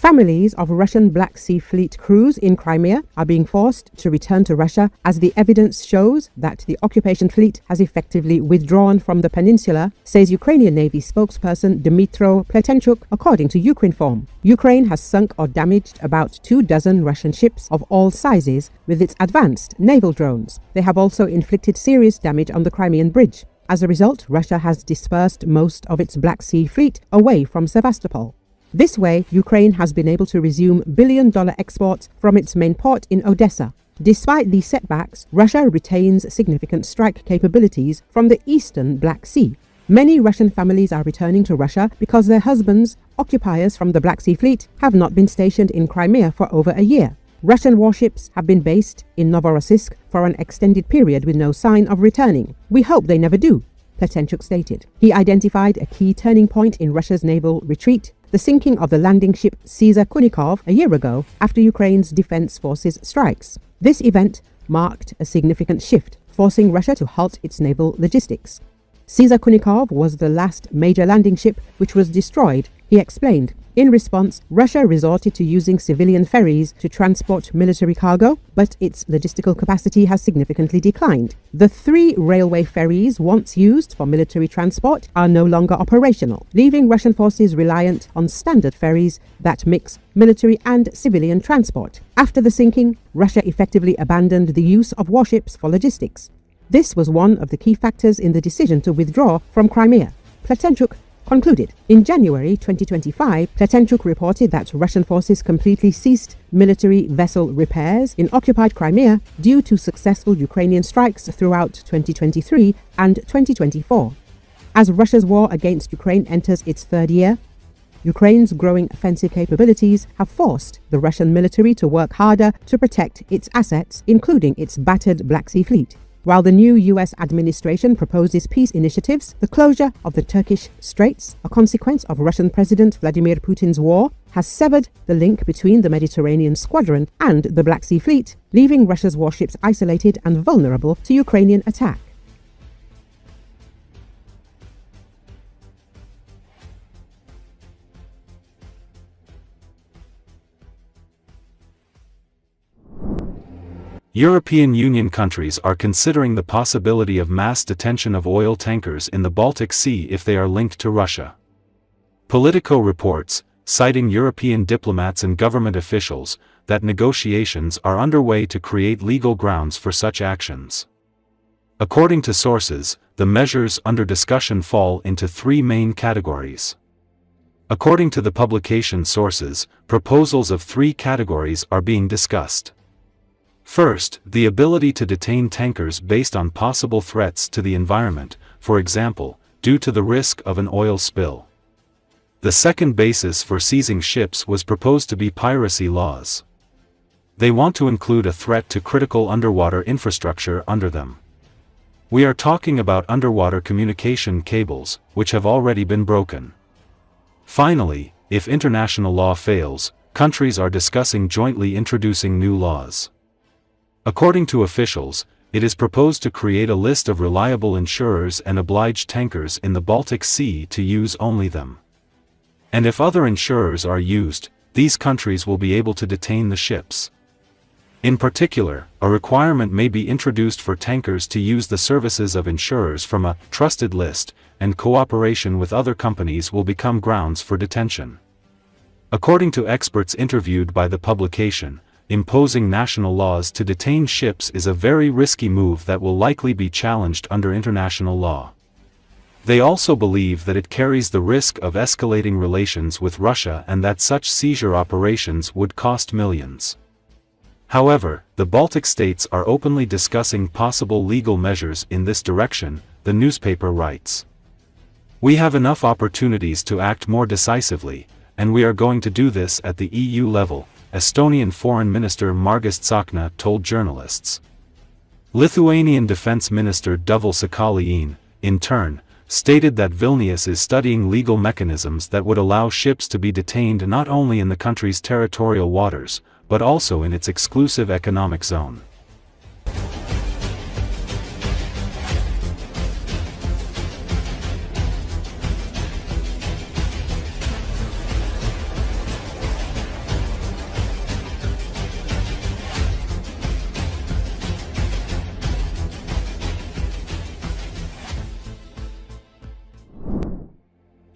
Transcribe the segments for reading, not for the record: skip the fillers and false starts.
Families of Russian Black Sea Fleet crews in Crimea are being forced to return to Russia as the evidence shows that the occupation fleet has effectively withdrawn from the peninsula, says Ukrainian Navy spokesperson Dmytro Pletenchuk, according to UkrInform. Ukraine has sunk or damaged about 24 Russian ships of all sizes with its advanced naval drones. They have also inflicted serious damage on the Crimean Bridge. As a result, Russia has dispersed most of its Black Sea Fleet away from Sevastopol. This way, Ukraine has been able to resume billion-dollar exports from its main port in Odesa. Despite these setbacks, Russia retains significant strike capabilities from the eastern Black Sea. Many Russian families are returning to Russia because their husbands, occupiers from the Black Sea Fleet, have not been stationed in Crimea for over a year. Russian warships have been based in Novorossiysk for an extended period with no sign of returning. We hope they never do, Pletenchuk stated. He identified a key turning point in Russia's naval retreat, the sinking of the landing ship Caesar Kunikov a year ago after Ukraine's defense forces strikes. This event marked a significant shift, forcing Russia to halt its naval logistics. Caesar Kunikov was the last major landing ship which was destroyed, he explained. In response, Russia resorted to using civilian ferries to transport military cargo, but its logistical capacity has significantly declined. The 3 railway ferries once used for military transport are no longer operational, leaving Russian forces reliant on standard ferries that mix military and civilian transport. After the sinking, Russia effectively abandoned the use of warships for logistics. This was one of the key factors in the decision to withdraw from Crimea, Pletenchuk concluded. In January 2025, Pletenchuk reported that Russian forces completely ceased military vessel repairs in occupied Crimea due to successful Ukrainian strikes throughout 2023 and 2024. As Russia's war against Ukraine enters its 3rd year, Ukraine's growing offensive capabilities have forced the Russian military to work harder to protect its assets, including its battered Black Sea Fleet. While the new US administration proposes peace initiatives, the closure of the Turkish Straits, a consequence of Russian President Vladimir Putin's war, has severed the link between the Mediterranean Squadron and the Black Sea Fleet, leaving Russia's warships isolated and vulnerable to Ukrainian attack. European Union countries are considering the possibility of mass detention of oil tankers in the Baltic Sea if they are linked to Russia. Politico reports, citing European diplomats and government officials, that negotiations are underway to create legal grounds for such actions. According to sources, the measures under discussion fall into 3 main categories. According to the publication sources, proposals of 3 categories are being discussed. First, the ability to detain tankers based on possible threats to the environment, for example, due to the risk of an oil spill. The second basis for seizing ships was proposed to be piracy laws. They want to include a threat to critical underwater infrastructure under them. We are talking about underwater communication cables, which have already been broken. Finally, if international law fails, countries are discussing jointly introducing new laws. According to officials, it is proposed to create a list of reliable insurers and oblige tankers in the Baltic Sea to use only them. And if other insurers are used, these countries will be able to detain the ships. In particular, a requirement may be introduced for tankers to use the services of insurers from a trusted list, and cooperation with other companies will become grounds for detention. According to experts interviewed by the publication, imposing national laws to detain ships is a very risky move that will likely be challenged under international law. They also believe that it carries the risk of escalating relations with Russia and that such seizure operations would cost millions. However, the Baltic states are openly discussing possible legal measures in this direction, the newspaper writes. We have enough opportunities to act more decisively, and we are going to do this at the EU level, Estonian Foreign Minister Margus Tsahkna told journalists. Lithuanian Defense Minister Dovis Šakaliene, in turn, stated that Vilnius is studying legal mechanisms that would allow ships to be detained not only in the country's territorial waters, but also in its exclusive economic zone.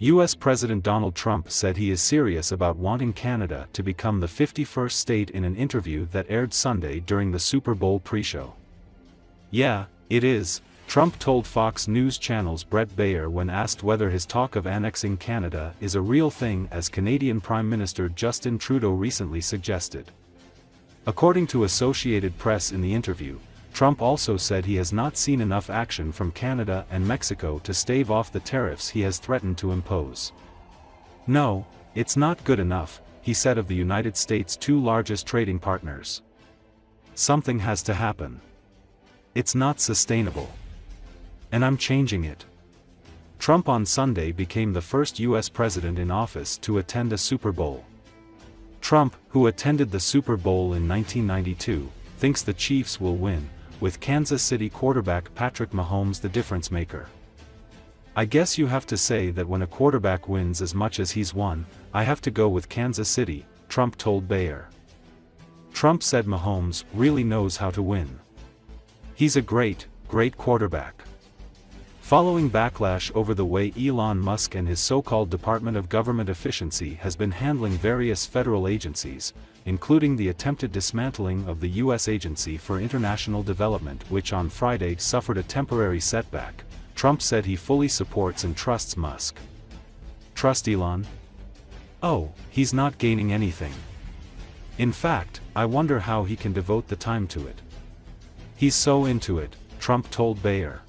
U.S. President Donald Trump said he is serious about wanting Canada to become the 51st state in an interview that aired Sunday during the Super Bowl pre-show. "Yeah, it is," Trump told Fox News Channel's Brett Baier when asked whether his talk of annexing Canada is a real thing, as Canadian Prime Minister Justin Trudeau recently suggested. According to Associated Press, in the interview, Trump also said he has not seen enough action from Canada and Mexico to stave off the tariffs he has threatened to impose. "No, it's not good enough," he said of the United States' two largest trading partners. "Something has to happen. It's not sustainable. And I'm changing it." Trump on Sunday became the first U.S. president in office to attend a Super Bowl. Trump, who attended the Super Bowl in 1992, thinks the Chiefs will win, with Kansas City quarterback Patrick Mahomes the difference maker. "I guess you have to say that when a quarterback wins as much as he's won, I have to go with Kansas City," Trump told Baier. Trump said Mahomes really knows how to win. "He's a great quarterback." Following backlash over the way Elon Musk and his so-called Department of Government Efficiency has been handling various federal agencies, including the attempted dismantling of the U.S. Agency for International Development, which on Friday suffered a temporary setback, Trump said he fully supports and trusts Musk. Trust Elon? Oh, he's not gaining anything. In fact, I wonder how he can devote the time to it. He's so into it, Trump told Baier.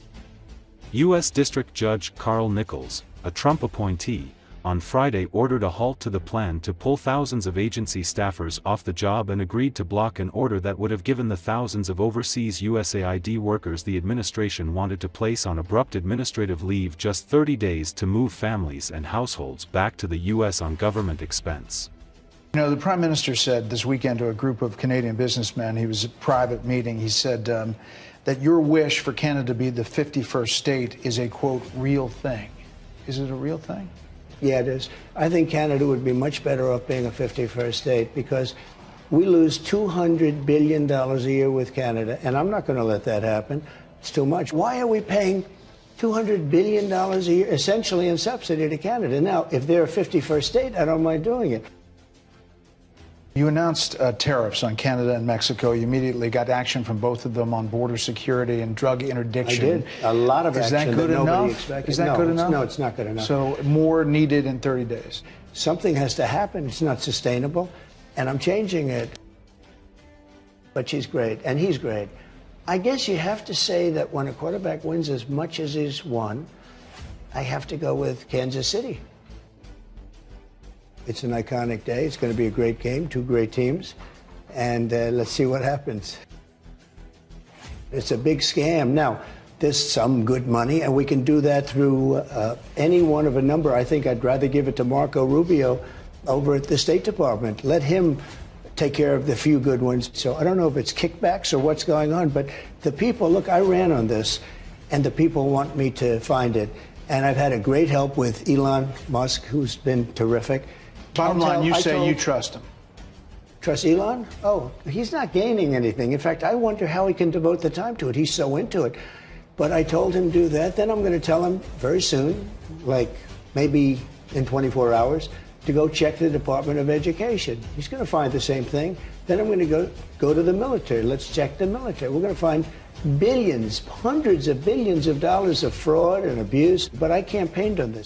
U.S. District Judge Carl Nichols, a Trump appointee, on Friday ordered a halt to the plan to pull thousands of agency staffers off the job and agreed to block an order that would have given the thousands of overseas USAID workers the administration wanted to place on abrupt administrative leave just 30 days to move families and households back to the U.S. on government expense. You know, the Prime Minister said this weekend to a group of Canadian businessmen, he was at a private meeting, he said that your wish for Canada to be the 51st state is a, quote, real thing. Is it a real thing? Yeah, it is. I think Canada would be much better off being a 51st state because we lose $200 billion a year with Canada, and I'm not going to let that happen. It's too much. Why are we paying $200 billion a year, essentially in subsidy, to Canada? Now, if they're a 51st state, I don't mind doing it. You announced tariffs on Canada and Mexico. You immediately got action from both of them on border security and drug interdiction. I did. A lot of action. Is that good enough? Expected. Is that good enough? No, it's not good enough. So more needed in 30 days. Something has to happen. It's not sustainable, and I'm changing it. But she's great, and he's great. I guess you have to say that when a quarterback wins as much as he's won, I have to go with Kansas City. It's an iconic day. It's going to be a great game, two great teams, and let's see what happens. It's a big scam. Now, there's some good money, and we can do that through any one of a number. I think I'd rather give it to Marco Rubio over at the State Department. Let him take care of the few good ones. So I don't know if it's kickbacks or what's going on, but the people, look, I ran on this, and the people want me to find it. And I've had a great help with Elon Musk, who's been terrific. Bottom line, you say you trust him. Trust Elon? Oh, he's not gaining anything. In fact, I wonder how he can devote the time to it. He's so into it. But I told him do that. Then I'm going to tell him very soon, like maybe in 24 hours, to go check the Department of Education. He's going to find the same thing. Then I'm going to go to the military. Let's check the military. We're going to find billions, hundreds of billions of dollars of fraud and abuse. But I campaigned on this.